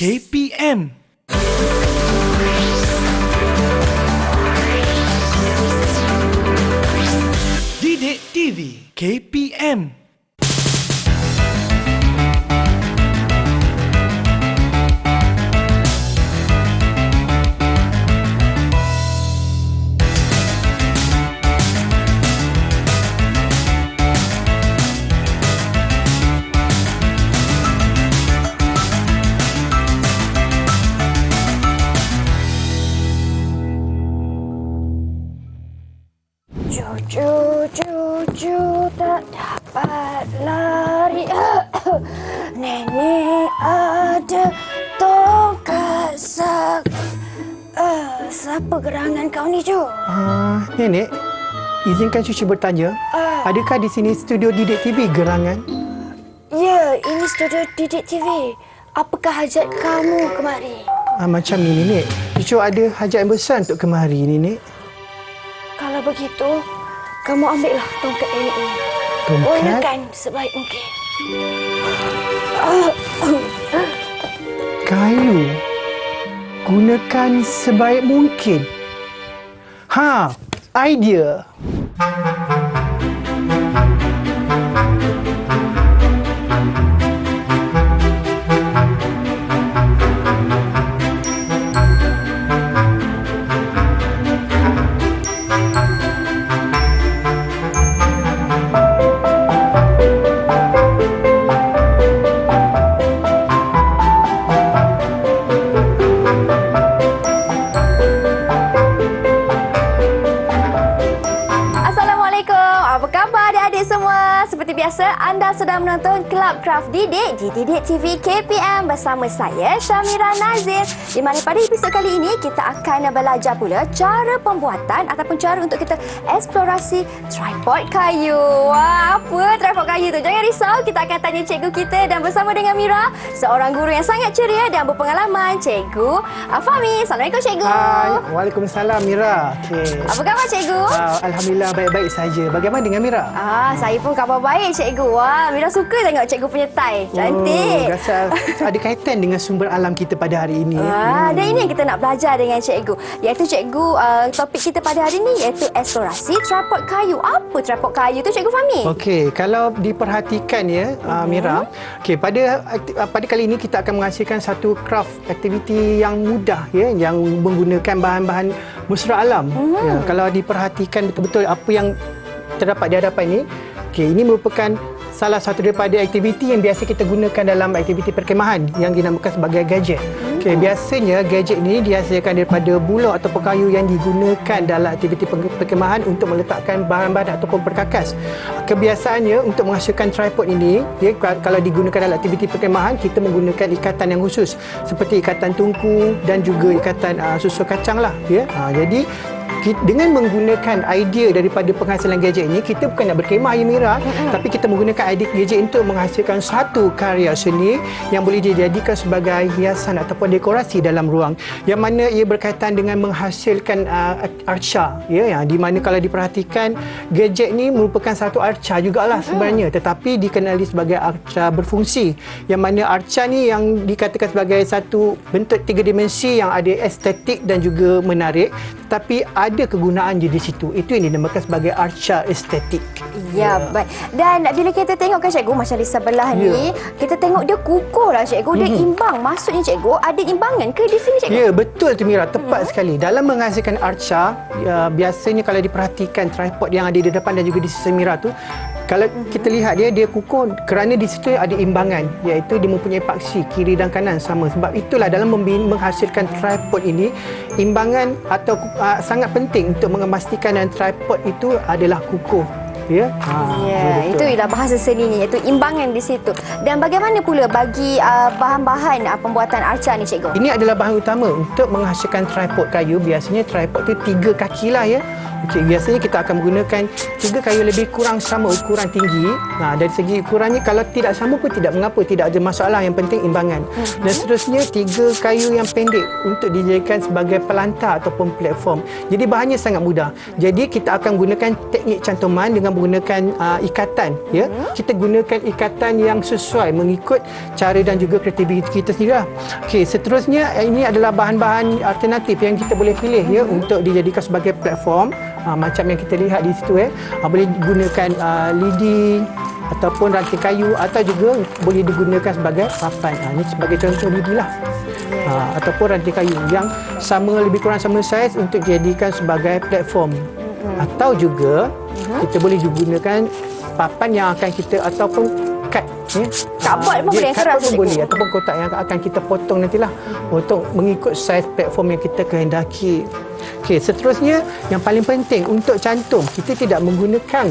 KPM. Didik TV KPM. Cucu tak dapat lari. Nenek ada tongkat siapa gerangan kau ni, Cu? Nenek, izinkan cucu bertanya. Adakah di sini studio Didik TV Gerangan? Ya, ini studio Didik TV. Apakah hajat kamu kemari? Macam ni, Nenek. Cucu ada hajat yang besar untuk kemari, Nenek. Kalau begitu, kamu ambillah tongkat nenek ini. Tongkat? Gunakan sebaik mungkin. Kayu. Gunakan sebaik mungkin. Idea. Biasa, anda sedang menonton Club Craft Didik di Didik TV KPM bersama saya, Syamira Nazir. Di mana pada episod kali ini, kita akan belajar pula cara pembuatan ataupun cara untuk kita eksplorasi tripod kayu. Wah, apa tripod kayu tu? Jangan risau, kita akan tanya cikgu kita dan bersama dengan Mira, seorang guru yang sangat ceria dan berpengalaman, Cikgu Fahmi. Assalamualaikum, Cikgu. Hai, Waalaikumsalam, Mira. Okay. Apa khabar, Cikgu? Alhamdulillah, baik-baik saja. Bagaimana dengan Mira? Saya pun khabar baik, Cikgu. Wah, Mira suka tengok Cikgu punya tie. Cantik. Rasa ada kaitan dengan sumber alam kita pada hari ini. Dan ini yang kita nak belajar dengan Cikgu. Iaitu Cikgu, topik kita pada hari ini iaitu eksplorasi tripod kayu. Apa tripod kayu tu, Cikgu Fahmi? Okey, kalau diperhatikan ya, Mira. Okey, pada kali ini kita akan menghasilkan satu craft aktiviti yang mudah ya, yang menggunakan bahan-bahan musra alam. Ya, kalau diperhatikan betul-betul apa yang terdapat di hadapan ini, ini merupakan salah satu daripada aktiviti yang biasa kita gunakan dalam aktiviti perkemahan yang dinamakan sebagai gadget. Biasanya gadget ini dihasilkan daripada bulah atau kayu yang digunakan dalam aktiviti perkemahan untuk meletakkan bahan-bahan ataupun perkakas. Kebiasaannya untuk menghasilkan tripod ini, kalau digunakan dalam aktiviti perkemahan, kita menggunakan ikatan yang khusus seperti ikatan tungku dan juga ikatan susu kacang lah. Jadi dengan menggunakan idea daripada penghasilan gadget ini, kita bukan nak berkemah ya Mira, tapi kita menggunakan idea gadget untuk menghasilkan satu karya seni yang boleh dijadikan sebagai hiasan ataupun dekorasi dalam ruang, yang mana ia berkaitan dengan menghasilkan arca ya, di mana kalau diperhatikan gadget ini merupakan satu arca jugalah sebenarnya, tetapi dikenali sebagai arca berfungsi, yang mana arca ni yang dikatakan sebagai satu bentuk tiga dimensi yang ada estetik dan juga menarik, tapi ada kegunaan di situ. Itu yang dinamakan sebagai arca estetik. Ya, baik. Dan bila kita tengok kan, Cikgu, macam di sebelah ni, kita tengok dia kukuh lah, Cikgu. Dia imbang. Maksudnya, Cikgu, ada imbangan ke di sini, Cikgu? Ya, betul tu Mira. Tepat sekali. Dalam menghasilkan arca, biasanya kalau diperhatikan tripod yang ada di depan dan juga di sisi Mira tu, kalau kita lihat dia kukuh kerana di situ ada imbangan, iaitu dia mempunyai paksi kiri dan kanan sama. Sebab itulah dalam menghasilkan tripod ini, imbangan atau sangat penting untuk memastikan dan tripod itu adalah kukuh. Itu ialah bahasa seninya, iaitu imbangan di situ. Dan bagaimana pula bagi bahan-bahan pembuatan arca ni, Cikgu? Ini adalah bahan utama untuk menghasilkan tripod kayu. Biasanya tripod tu 3 kaki lah ya. Okey, biasanya kita akan menggunakan 3 kayu lebih kurang sama ukuran tinggi. Dari segi ukurannya kalau tidak sama pun tidak mengapa, tidak ada masalah, yang penting imbangan. Dan seterusnya 3 kayu yang pendek untuk dijadikan sebagai pelantar ataupun platform. Jadi bahannya sangat mudah. Jadi kita akan gunakan teknik cantuman dengan menggunakan ikatan, ya. Kita gunakan ikatan yang sesuai mengikut cara dan juga kreativiti kita sendirilah. Okey, seterusnya ini adalah bahan-bahan alternatif yang kita boleh pilih, ya, untuk dijadikan sebagai platform. Macam yang kita lihat di situ, boleh digunakan lidi ataupun ranting kayu, atau juga boleh digunakan sebagai papan. Ini sebagai contoh lidi lah. Ataupun ranting kayu yang sama, lebih kurang sama saiz untuk dijadikan sebagai platform. Atau juga kita boleh digunakan papan yang akan kita, ataupun kad, Cardboard pun boleh, keras pun boleh, ataupun kotak yang akan kita potong nantilah untuk mengikut saiz platform yang kita kehendaki. Okey, seterusnya yang paling penting untuk cantum, kita tidak menggunakan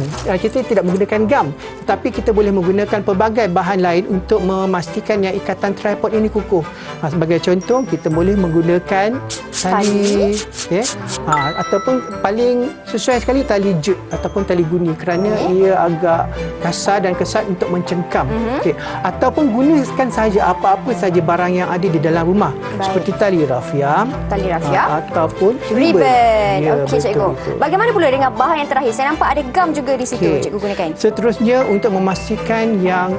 gam, tetapi kita boleh menggunakan pelbagai bahan lain untuk memastikan yang ikatan tripod ini kukuh. Sebagai contoh, kita boleh menggunakan tali, ya, ataupun paling sesuai sekali tali jut ataupun tali guni, kerana ia agak kasar dan kesat untuk mencengkam. Okey, ataupun gunakan saja apa-apa saja barang yang ada di dalam rumah. Seperti tali rafia, ataupun ribbon. Ya, Okey, cikgu. betul. Bagaimana pula dengan bahan yang terakhir? Saya nampak ada gam juga di situ, cikgu gunakan. Seterusnya, untuk memastikan yang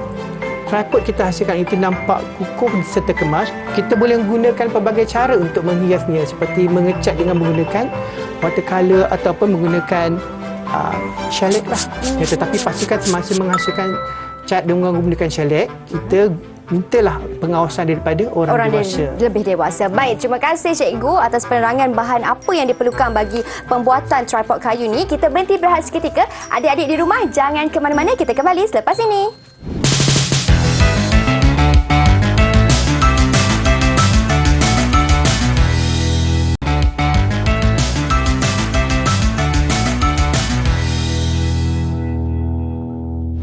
tripod kita hasilkan itu nampak kukuh serta kemas, kita boleh menggunakan pelbagai cara untuk menghiasnya, seperti mengecat dengan menggunakan watercolor ataupun menggunakan shellac lah. Tetapi pastikan semasa menghasilkan cat dengan menggunakan shellac, kita mintalah pengawasan daripada orang dewasa. Lebih dewasa. Baik, terima kasih cikgu atas penerangan bahan apa yang diperlukan bagi pembuatan tripod kayu ni. Kita berhenti berehat seketika. Adik-adik di rumah, jangan ke mana-mana. Kita kembali selepas ini.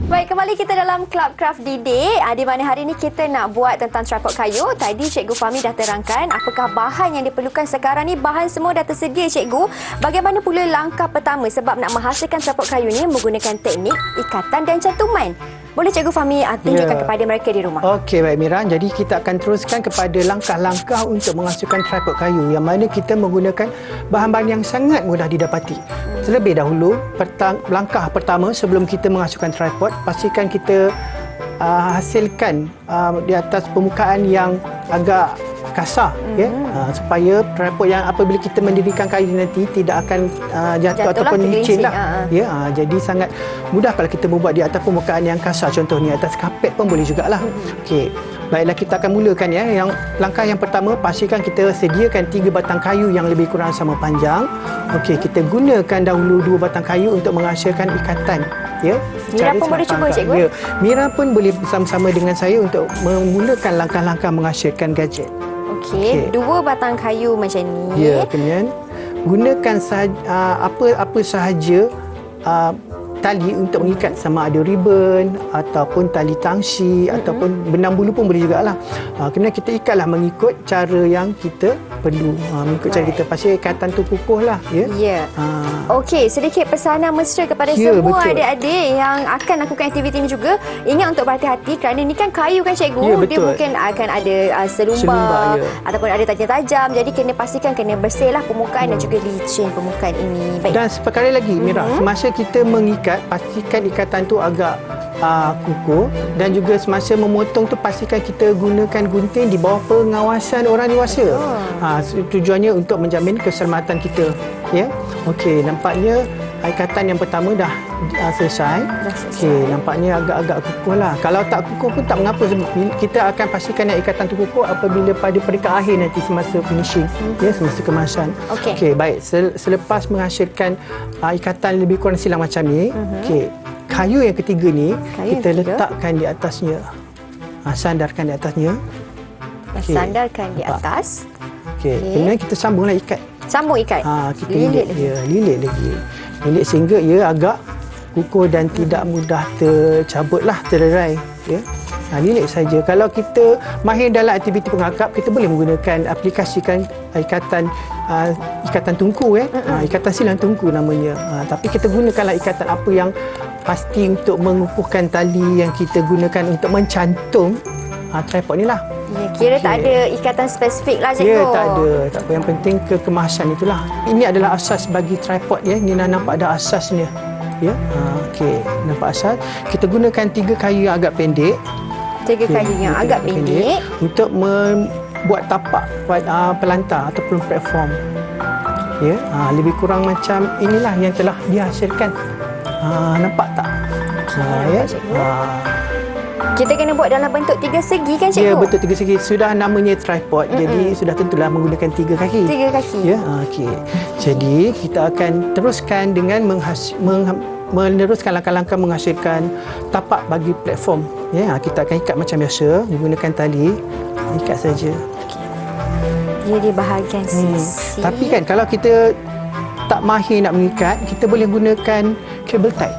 Baik, kembali kita dalam Club Craft Didik, di mana hari ini kita nak buat tentang tripod kayu. Tadi Cikgu Fahmi dah terangkan apakah bahan yang diperlukan. Sekarang ni bahan semua dah tersedia, Cikgu. Bagaimana pula langkah pertama sebab nak menghasilkan tripod kayu ni menggunakan teknik ikatan dan cantuman? Boleh Cikgu Fahmi tunjukkan kepada mereka di rumah? Okey, baik Mira. Jadi kita akan teruskan kepada langkah-langkah untuk menghasilkan tripod kayu, yang mana kita menggunakan bahan-bahan yang sangat mudah didapati. Terlebih dahulu, langkah pertama sebelum kita menghasilkan tripod, pastikan kita hasilkan di atas permukaan yang agak kasar, ya, supaya tripod yang apabila kita mendirikan kayu nanti tidak akan jatuh ataupun licin lah. Ya, jadi sangat mudah kalau kita membuat di atas permukaan yang kasar, contohnya atas kapet pun boleh jugalah. Okey, baiklah, kita akan mulakan, ya. Yang langkah yang pertama, pastikan kita sediakan 3 batang kayu yang lebih kurang sama panjang. Okey, kita gunakan dahulu 2 batang kayu untuk menghasilkan ikatan, ya. Mira pun boleh cuba, cikgu. Ya, Mira pun boleh bersama-sama dengan saya untuk memulakan langkah-langkah menghasilkan gadget. Okey, 2 batang kayu macam ni. Ya, kemudian gunakan apa sahaja tali untuk mengikat, sama ada ribbon ataupun tali tangsi ataupun benang bulu pun boleh jugalah. Kemudian kita ikatlah mengikut cara yang kita perlu. Mengikut cara kita, pasti ikatan tu kukuh lah, ya. Ya. Okey, sedikit pesanan mesra kepada semua betul. adik-adik yang akan lakukan aktiviti ini juga. Ingat untuk berhati-hati kerana ini kan kayu kan, cikgu. Ya, dia mungkin akan ada selumbar, ataupun ada tajam-tajam. Jadi kena pastikan kena bersihlah permukaan dan juga licin permukaan ini. Baik. Dan sekali lagi, Mira, semasa kita mengikat, pastikan ikatan tu agak kukuh, dan juga semasa memotong tu pastikan kita gunakan gunting di bawah pengawasan orang dewasa. Tujuannya untuk menjamin keselamatan kita, ya. Okey, nampaknya ikatan yang pertama dah selesai. Okey, nampaknya agak-agak kukuh lah. Kalau tak kukuh pun tak mengapa, sebab kita akan pastikan yang ikatan tu kukuh apabila pada peringkat akhir nanti semasa finishing, ya, semasa kemasan. Okey, baik. Selepas menghasilkan ikatan lebih kurang silang macam ni, okey, kayu yang ketiga ni kita letakkan di atasnya. Sandarkan di atasnya. Sandarkan di atas. Okey, kemudian kita sambunglah ikat. Sambung ikat. Kita lilit lagi. Lilit sehingga ia agak kukuh dan tidak mudah tercabutlah, terlerai, ya. Lilit saja. Kalau kita mahir dalam aktiviti pengakap, kita boleh menggunakan aplikasikan ikatan tungku ikatan silang tungku namanya. Tapi kita gunakanlah ikatan apa yang pasti untuk mengukuhkan tali yang kita gunakan untuk mencantum tripod ni lah. Ya, kira tak ada ikatan spesifik lah, cikgu. Ya, tak ada. Tak apa. Yang penting kekemasan itulah. Ini adalah asas bagi tripod ya. Ni nampak ada asasnya. Ya. Okey, nampak asas. Kita gunakan 3 kayu yang agak pendek. 3 kayu yang agak pendek untuk membuat tapak pelantar ataupun platform. Ya, lebih kurang macam inilah yang telah dihasilkan. Nampak tak? Ya. Kita kena buat dalam bentuk 3 segi kan, cikgu? Ya, bentuk 3 segi. Sudah namanya tripod. Jadi sudah tentulah menggunakan 3 kaki. 3 kaki. Ya, okey. Jadi kita akan teruskan dengan meneruskan langkah-langkah menghasilkan tapak bagi platform. Ya, kita akan ikat macam biasa menggunakan tali. Ikat saja. Dia di bahagian sisi. Tapi kan kalau kita tak mahir nak mengikat, kita boleh gunakan cable tie.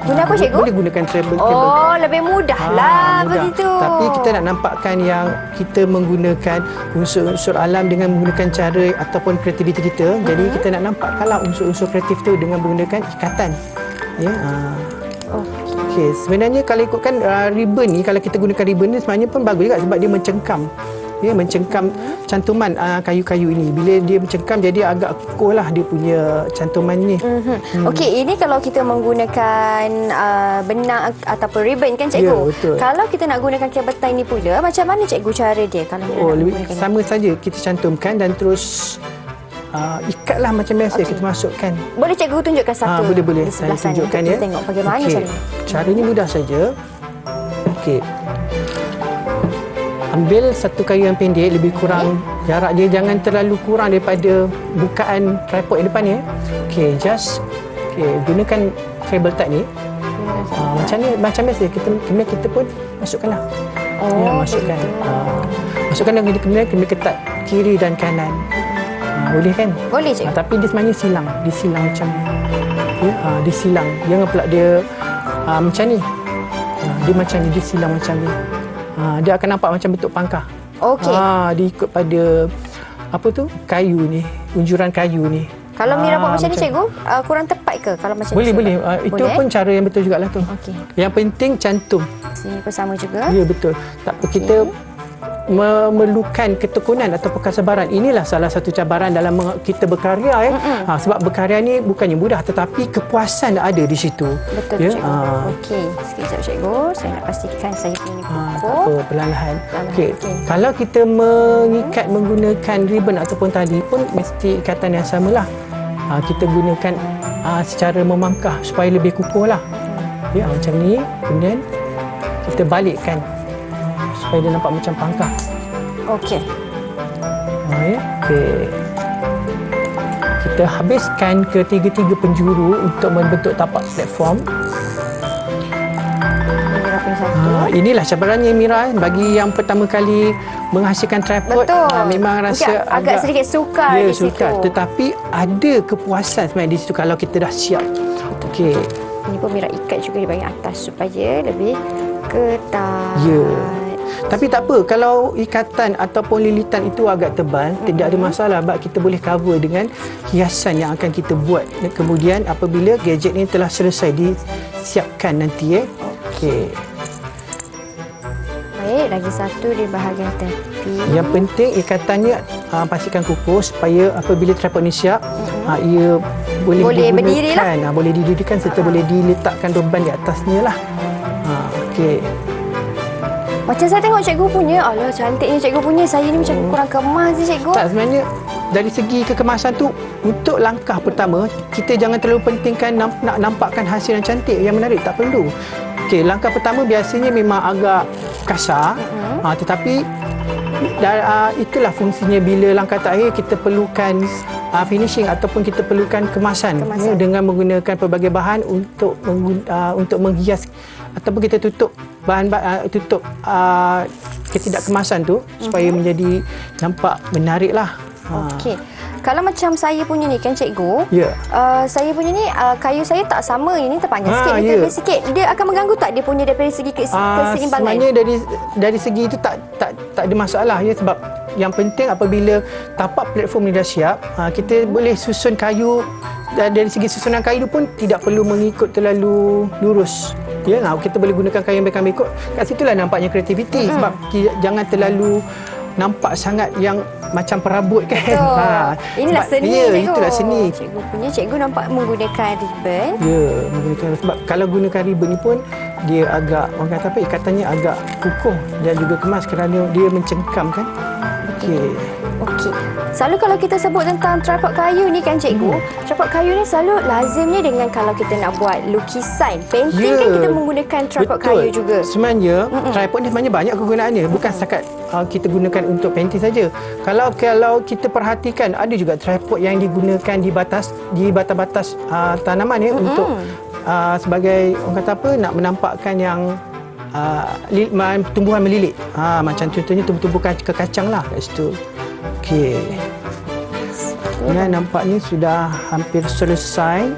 Guna apa, cikgu? Boleh gunakan cable tie. Oh, lebih mudah lah begitu. Tapi kita nak nampakkan yang kita menggunakan unsur-unsur alam dengan menggunakan cara ataupun kreativiti kita. Jadi kita nak nampakkanlah unsur-unsur kreatif tu dengan menggunakan ikatan. Ya. Okey, sebenarnya kalau ikutkan ribbon ni, kalau kita gunakan ribbon ni sebenarnya pun bagus juga sebab dia mencengkam. Ya, mencengkam cantuman kayu-kayu ini. Bila dia mencengkam, jadi agak kukuh lah dia punya cantuman ni. Okey, ini kalau kita menggunakan benang ataupun ribbon kan, cikgu? Ya, betul. Kalau kita nak gunakan kabel tie ni pula, macam mana, cikgu, cara dia kalau kita nak lebih menggunakan sama saja. Kita cantumkan dan terus ikatlah macam biasa. Kita masukkan. Boleh cikgu tunjukkan satu? Boleh. Di sebelah Saya sana. tunjukkan Kita ya. tengok bagaimana caranya. Caranya mudah saja. Okey. Ambil satu kayu yang pendek, lebih kurang jarak dia jangan terlalu kurang daripada bukaan tripod yang depan ni. Okey, gunakan cable tie ni. Macam biasa kita pun masukkanlah. Masukkan. Masukkan dan kemudian ketat kiri dan kanan. Boleh kan? Boleh, cikgu. Tapi dia sebenarnya disilang macam ni. Ya, disilang. Jangan pula dia macam ni. Dia macam ni, disilang macam ni. Dia akan nampak macam bentuk pangkah. Okey. Dia ikut pada apa tu? Kayu ni, unjuran kayu ni. Kalau Mira buat macam ni, cikgu, kurang tepat ke kalau macam ni? Boleh. Itu pun cara yang betul jugalah tu. Okey. Yang penting cantum. Sini pun sama juga. Ya, betul. Tak apa, kita memerlukan ketekunan ataupun kesabaran. Inilah salah satu cabaran dalam kita berkarya. Sebab berkarya ni bukannya mudah, tetapi kepuasan ada di situ. Betul, cikgu. Okey, sekejap, cikgu. Saya nak pastikan saya punya Tak kukuh. apa, perlahan-lahan. Okey. Kalau kita mengikat menggunakan ribbon ataupun tali pun mesti ikatan yang samalah. Kita gunakan secara memangkah supaya lebih kukuh lah. Ya, macam ni. Kemudian kita balikkan supaya dia nampak macam pangkah. Okey. Okey. Kita habiskan ketiga-tiga penjuru untuk membentuk tapak platform. Inilah cabarannya, Mira, bagi yang pertama kali menghasilkan tripod. Betul. Memang rasa agak sedikit sukar di situ. sukar. Tetapi ada kepuasan sebenarnya di situ kalau kita dah siap. Okey. Ini pun Mira ikat juga di bahagian atas supaya lebih ketat. Ya. Tapi tak apa, kalau ikatan ataupun lilitan itu agak tebal, tidak ada masalah sebab kita boleh cover dengan hiasan yang akan kita buat. Dan kemudian apabila gadget ini telah selesai disiapkan nanti. Okey. Baik, lagi satu di bahagian tepi. Yang penting ikatannya pastikan kukuh supaya apabila tripod ni siap, ia boleh berdirilah. Boleh didirikan serta boleh diletakkan beban di atasnya lah. Okey. Macam saya tengok cikgu punya, alah cantiknya cikgu punya. Saya ni macam kurang kemas je, cikgu. Tak, sebenarnya dari segi kekemasan tu, untuk langkah pertama, kita jangan terlalu pentingkan nak nampakkan hasil yang cantik, yang menarik. Tak perlu. Okey, langkah pertama biasanya memang agak kasar, tetapi itulah fungsinya bila langkah terakhir kita perlukan finishing ataupun kita perlukan kemasan. Ya, dengan menggunakan pelbagai bahan untuk menghias ataupun kita tutup tutup ketidakkemasan tu supaya menjadi nampak menariklah. Okey. Kalau macam saya punya ni kan cikgu, Ya. saya punya ni kayu saya tak sama. Yang ni terpanjang sikit, ni ya. tebal sikit. Dia akan mengganggu tak dia punya dari segi keseimbangan? Sebenarnya dari segi itu tak ada masalah ya, sebab yang penting apabila tapak platform ni dah siap, kita boleh susun kayu, dan dari segi susunan kayu pun tidak perlu mengikut terlalu lurus. Ya, kita boleh gunakan kayu yang berikut. Kat situlah nampaknya kreativiti, sebab jangan terlalu nampak sangat yang macam perabot kan. Betul. Inilah seni, ya, cikgu. Itulah seni. Cikgu nampak menggunakan ribbon. Ya, menggunakan, sebab kalau gunakan ribbon ni pun dia agak, orang kata apa, ikatannya agak kukuh dan juga kemas kerana dia mencengkam kan. Okey. Okey. Selalu kalau kita sebut tentang tripod kayu ni kan cikgu, tripod kayu ni selalu lazimnya dengan kalau kita nak buat lukisan, painting kan kita menggunakan tripod kayu juga. Sebenarnya tripod ni sebenarnya banyak kegunaannya, bukan setakat kita gunakan untuk painting saja. Kalau kita perhatikan, ada juga tripod yang digunakan di batas-batas tanaman ya, untuk sebagai, orang kata apa, nak menampakkan yang tumbuhan melilit. Macam contohnya tumbuh-tumbuhan kekacang lah kat situ. Okey. Ini nampaknya sudah hampir selesai.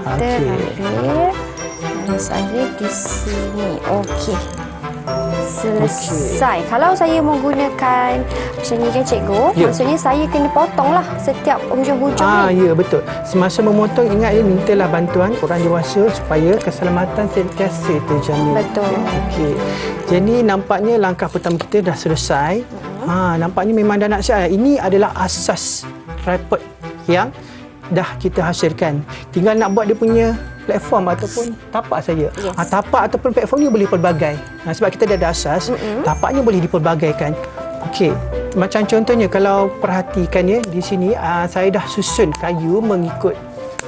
Kita ambil saya di sini. Okey. Selesai. Kalau saya menggunakan macam ni kan cikgu, maksudnya saya kena potonglah setiap hujung-hujung ni. Ya, betul. Semasa memotong, ingat ya, mintalah bantuan orang dewasa supaya keselamatan sentiasa terjamin. Betul. Okey. Jadi nampaknya langkah pertama kita dah selesai. Nampaknya memang dah nak siap. Ini adalah asas tripod yang dah kita hasilkan. Tinggal nak buat dia punya platform ataupun tapak saja. Yes. Tapak ataupun platform ni boleh pelbagai. Sebab kita dah ada asas, tapaknya boleh dipelbagaikan. Okey. Macam contohnya kalau perhatikan ya, di sini saya dah susun kayu mengikut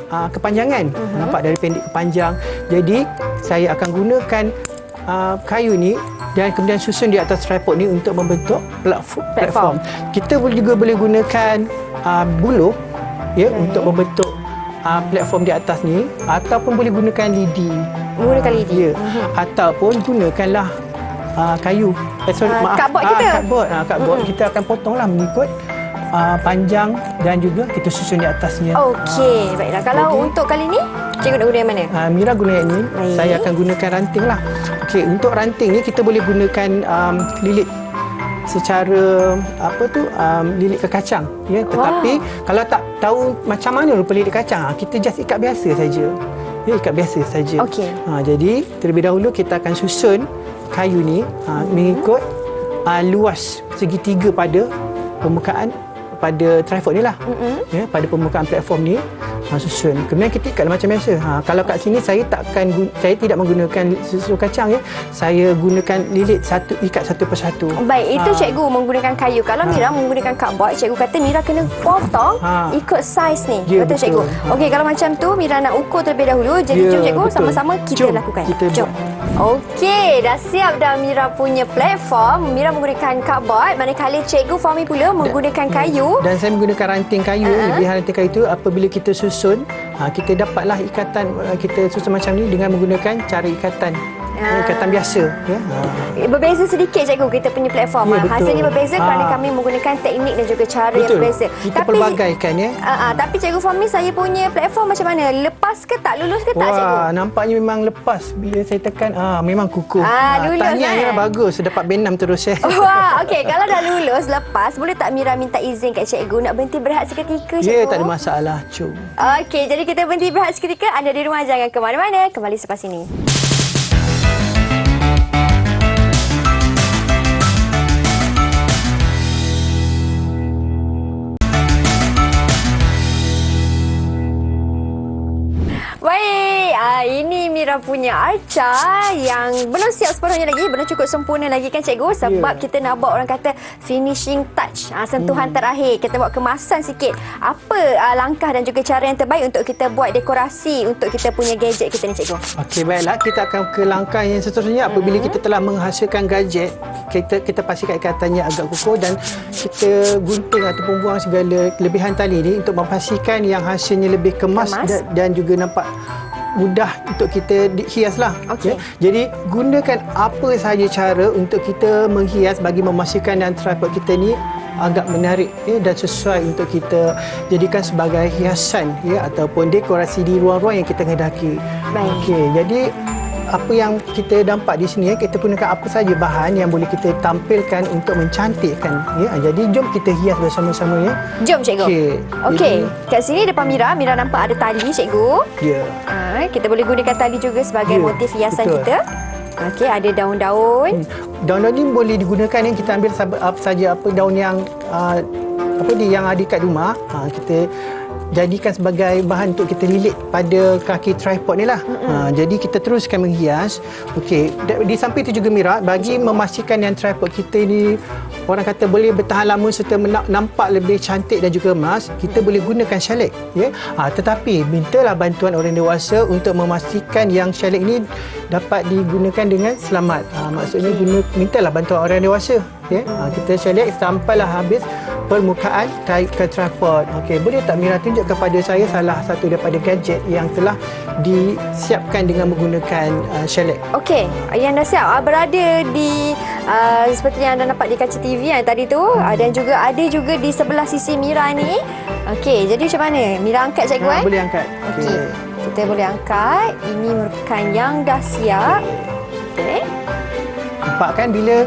kepanjangan. Nampak dari pendek ke panjang. Jadi saya akan gunakan kayu ni dan kemudian susun di atas tripod ni untuk membentuk platform. Kita juga boleh gunakan buluh ya, untuk membentuk platform di atas ni, ataupun boleh gunakan lidi. Menggunakan lidi. Ya. Ataupun gunakanlah kayu. Cardboard kita. Cardboard. Kita akan potonglah mengikut panjang dan juga kita susun di atasnya. Okey, baiklah. Kalau untuk kali ni, cikgu nak guna yang mana? Mira guna yang ni. Baik. Saya akan gunakan ranting lah. Okey, untuk ranting ni kita boleh gunakan lilit secara lilit kekacang ya. Tetapi kalau tak tahu macam mana rupa lilit kacang, kita just ikat biasa saja. Ya, ikat biasa saja. Okey. Jadi terlebih dahulu kita akan susun kayu ni mengikut luas segitiga pada permukaan pada tripod ni lah. Ya, pada permukaan platform ni susun. Kemudian kita ikatlah macam biasa. Kalau kat sini saya tidak menggunakan susu kacang ya. Saya gunakan lilit ikat satu persatu. Baik, itu cikgu menggunakan kayu. Kalau Mira menggunakan cardboard, cikgu kata Mira kena potong ikut saiz ni. Ya, betul cikgu? Okey, kalau macam tu Mira nak ukur terlebih dahulu. Jadi jom cikgu, betul. sama-sama kita lakukan. Jom. Okey, dah siap dah Mira punya platform. Mira menggunakan cardboard, manakala cikgu Fahmi pula menggunakan kayu. Dan saya menggunakan ranting kayu. Lebihan ranting kayu itu apabila kita susun, kita dapatlah ikatan, kita susun macam ni dengan menggunakan cara ikatan biasa ya. Berbeza sedikit cikgu kita punya platform. Ya, betul. Hasilnya berbeza kerana kami menggunakan teknik dan juga cara yang berbeza. Kita pelbagaikan ya. Tapi cikgu Fahmi, saya punya platform macam mana? Lepas ke tak? Lulus ke tak cikgu? Nampaknya memang lepas. Bila saya tekan memang kukuh. Lulus tahniah kan? Bagus, dapat B6 terus ya. Wah, okey. Kalau dah lulus, lepas, boleh tak Mira minta izin kat cikgu nak berhenti berehat seketika cikgu? Ya, tak ada masalah. Cuk. Okey, jadi kita berhenti berehat seketika. Anda di rumah jangan ke mana-mana. Kembali selepas ini. Baik, ini Mira punya arca yang belum siap sepenuhnya lagi, belum cukup sempurna lagi kan cikgu, sebab kita nak buat, orang kata finishing touch, sentuhan terakhir, kita buat kemasan sikit. Apa langkah dan juga cara yang terbaik untuk kita buat dekorasi untuk kita punya gadget kita ni cikgu? Okey, baiklah, kita akan ke langkah yang seterusnya. Apabila kita telah menghasilkan gadget, kita pastikan ikatannya agak kukuh dan kita gunting ataupun buang segala kelebihan tali ni untuk memastikan yang hasilnya lebih kemas. Dan juga nampak mudah untuk kita hiaslah. Okey. Ya. Jadi gunakan apa sahaja cara untuk kita menghias bagi memastikan dan tripod kita ni agak menarik dan sesuai untuk kita jadikan sebagai hiasan ataupun dekorasi di ruang-ruang yang kita hendaki. Baik. Okey, jadi apa yang kita nampak di sini, kita gunakan apa saja bahan yang boleh kita tampilkan untuk mencantikkan. Jadi jom kita hias bersama-sama ya. Jom cikgu. Okey. Kat sini depan Mira nampak ada tali cikgu. Ya. Kita boleh gunakan tali juga sebagai motif hiasan betul. kita. Okey, ada daun-daun. Daun-daun ni boleh digunakan yang kita ambil apa saja, apa daun yang yang ada kat rumah, kita jadikan sebagai bahan untuk kita lilit pada kaki tripod ni lah. Jadi kita teruskan menghias. Okey, di samping itu juga Mira, bagi memastikan yang tripod kita ni orang kata boleh bertahan lama serta nampak lebih cantik dan juga emas, kita boleh gunakan shellac tetapi mintalah bantuan orang dewasa untuk memastikan yang shellac ni dapat digunakan dengan selamat. Maksudnya mintalah bantuan orang dewasa kita shellac sampailah habis permukaan ke tripod. Okey, boleh tak Mira tunjuk kepada saya salah satu daripada gadget yang telah disiapkan dengan menggunakan shellac? Okey, yang dah siap berada di seperti yang anda nampak di kaca TV yang tadi tu, dan juga ada juga di sebelah sisi Mira ni. Okey, jadi macam mana? Mira angkat cikgu Boleh angkat. Okey. Kita boleh angkat. Ini merupakan yang dah siap. Okey. Nampak kan bila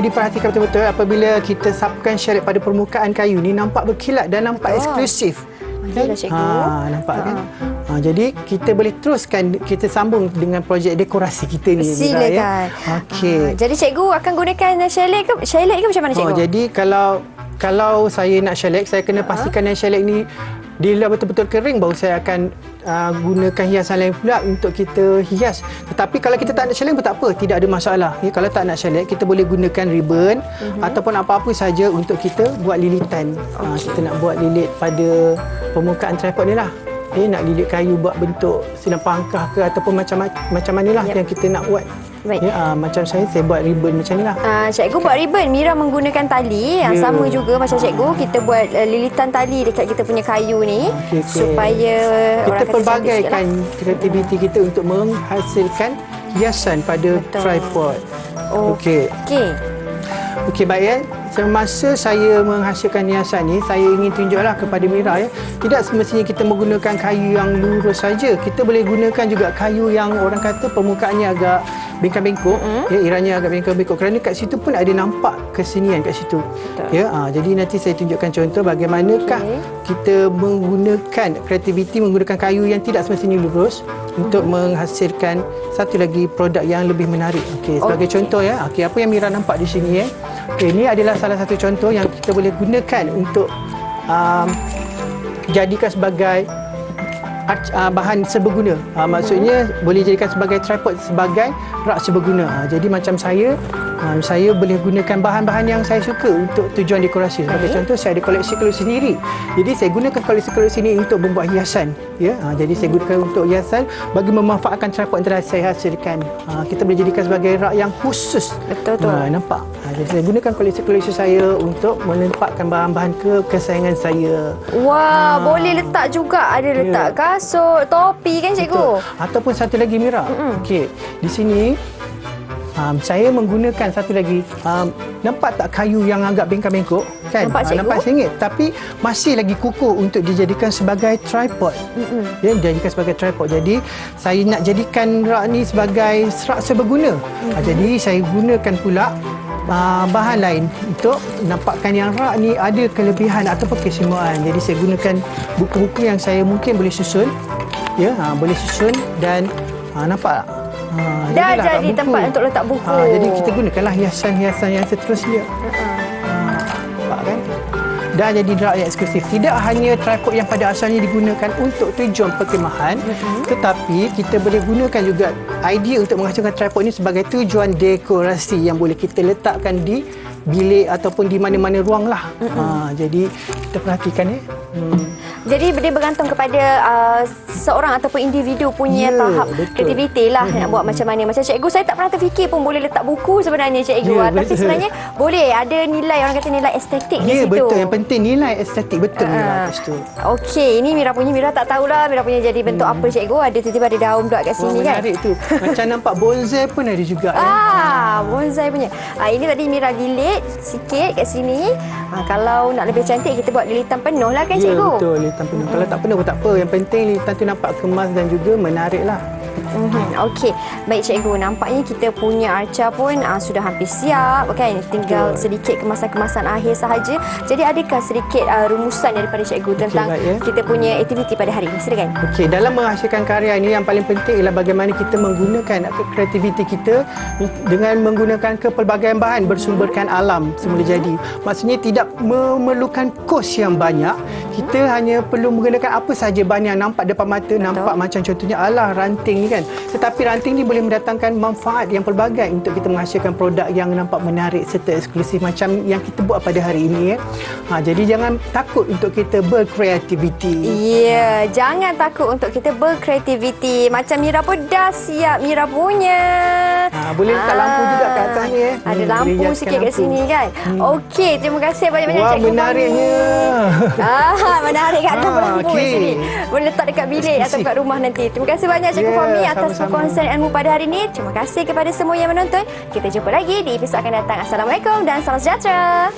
diperhatikan betul-betul, apabila kita sapkan shellac pada permukaan kayu ni nampak berkilat dan nampak eksklusif. Nampak kan? Jadi kita boleh teruskan, kita sambung dengan projek dekorasi kita ni. Silakan. Okey. Jadi cikgu akan gunakan shellac ke macam mana cikgu? Jadi kalau saya nak shellac, saya kena pastikan yang shellac ni dia betul-betul kering, baru saya akan gunakan hiasan lain pula untuk kita hias. Tetapi kalau kita tak nak shellac pun tak apa, tidak ada masalah. Kalau tak nak shellac, kita boleh gunakan ribbon ataupun apa-apa saja untuk kita buat lilitan. Kita nak buat lilit pada permukaan tripod ni lah. Nak lilit kayu buat bentuk silang pangkah ke ataupun macam manilah yang kita nak buat. Baik. Macam saya buat ribbon macam ni lah. Cikgu buat ribbon, Mira menggunakan tali yang sama juga macam cikgu. Kita buat lilitan tali dekat kita punya kayu ni supaya kita pelbagaikan kreativiti kita untuk menghasilkan hiasan pada tripod. Okey, baik ya. Semasa saya menghasilkan hiasan ni, saya ingin tunjuklah kepada Mira tidak semestinya kita menggunakan kayu yang lurus saja. Kita boleh gunakan juga kayu yang orang kata permukaannya agak bengkak-bengkok, iranya agak bengkak-bengkok, kerana kat situ pun ada nampak kesenian kat situ. Jadi nanti saya tunjukkan contoh bagaimanakah kita menggunakan kreativiti menggunakan kayu yang tidak semestinya lurus untuk menghasilkan satu lagi produk yang lebih menarik. Sebagai contoh apa yang Mira nampak di sini ini adalah salah satu contoh yang kita boleh gunakan untuk jadikan sebagai bahan seberguna. Maksudnya boleh jadikan sebagai tripod, sebagai rak seberguna. Jadi macam saya boleh gunakan bahan-bahan yang saya suka untuk tujuan dekorasi. Sebagai contoh, saya ada koleksi-koleksi sendiri. Jadi saya gunakan koleksi-koleksi ini untuk membuat hiasan. Jadi saya gunakan untuk hiasan bagi memanfaatkan tripod yang telah saya hasilkan. Kita boleh jadikan sebagai rak yang khusus. Betul. Nampak? Jadi saya gunakan koleksi-koleksi saya untuk menempatkan bahan-bahan kesayangan saya. Wah, boleh letak juga. Ada letak kasut, topi kan cikgu? Betul. Ataupun satu lagi Mira. Okey, di sini saya menggunakan satu lagi, nampak tak kayu yang agak bengkak-bengkok kan? Nampak sengit, tapi masih lagi kukuh untuk dijadikan sebagai tripod. Dijadikan sebagai tripod. Jadi saya nak jadikan rak ni sebagai rak seberguna. Jadi saya gunakan pula bahan lain untuk nampakkan yang rak ni ada kelebihan ataupun keistimewaan. Jadi saya gunakan buku-buku yang saya mungkin boleh susun, boleh susun dan nampak tak? Dah jadi tempat untuk letak buku. Jadi kita gunakanlah hiasan-hiasan yang seterusnya. Nampak kan? Dah jadi rak yang eksklusif. Tidak hanya tripod yang pada asalnya digunakan untuk tujuan perkhemahan, tetapi kita boleh gunakan juga idea untuk menghasilkan tripod ini sebagai tujuan dekorasi yang boleh kita letakkan di bilik ataupun di mana-mana ruang lah. Jadi kita perhatikan Jadi dia bergantung kepada seorang ataupun individu punya tahap kreativiti lah nak buat macam mana. Macam cikgu, saya tak pernah terfikir pun boleh letak buku sebenarnya cikgu. Tapi sebenarnya boleh ada nilai, orang kata nilai estetik di situ. Betul. Yang penting nilai estetik. Betul Mira kat situ. Okey, ini Mira punya. Mira tak tahulah Mira punya jadi bentuk apa cikgu. Ada tiba-tiba ada daun pula kat sini kan. Menarik tu. Macam nampak bonsai pun ada juga. Bonsai punya. Ini tadi Mira lilit sikit kat sini. Kalau nak lebih cantik kita buat lilitan penuh lah kan cikgu? Ya, betul. Lilitan penuh. Kalau tak penuh pun tak apa. Yang penting lilitan tu nampak kemas dan juga menarik lah. Okey, baik cikgu. Nampaknya kita punya arca pun sudah hampir siap kan. Tinggal sedikit kemasan-kemasan akhir sahaja. Jadi adakah sedikit rumusan daripada cikgu tentang kita punya aktiviti pada hari ini? Silakan. Okey, dalam menghasilkan karya ini yang paling penting ialah bagaimana kita menggunakan kreativiti kita dengan menggunakan kepelbagaian bahan bersumberkan alam semula jadi. Maksudnya tidak memerlukan kos yang banyak. Kita hanya perlu menggunakan apa sahaja bahan yang nampak depan mata, nampak macam contohnya ranting ni kan. Tetapi ranting ni boleh mendatangkan manfaat yang pelbagai untuk kita menghasilkan produk yang nampak menarik serta eksklusif macam yang kita buat pada hari ini. Jadi jangan takut untuk kita berkreativiti. Ya, jangan takut untuk kita berkreativiti. Macam Mira pun dah siap Mira punya. Boleh letak lampu juga kat atas ni. Ada lampu sikit kat sini kan. Okey, terima kasih banyak-banyak cikgu. Wah, menariknya. Menarik kat atas lampu kat sini. Boleh letak dekat bilik atau kat rumah nanti. Terima kasih banyak cikgu Fahmi atas perkongsian ilmu pada hari ini. Terima kasih kepada semua yang menonton. Kita jumpa lagi di episod akan datang. Assalamualaikum dan salam sejahtera.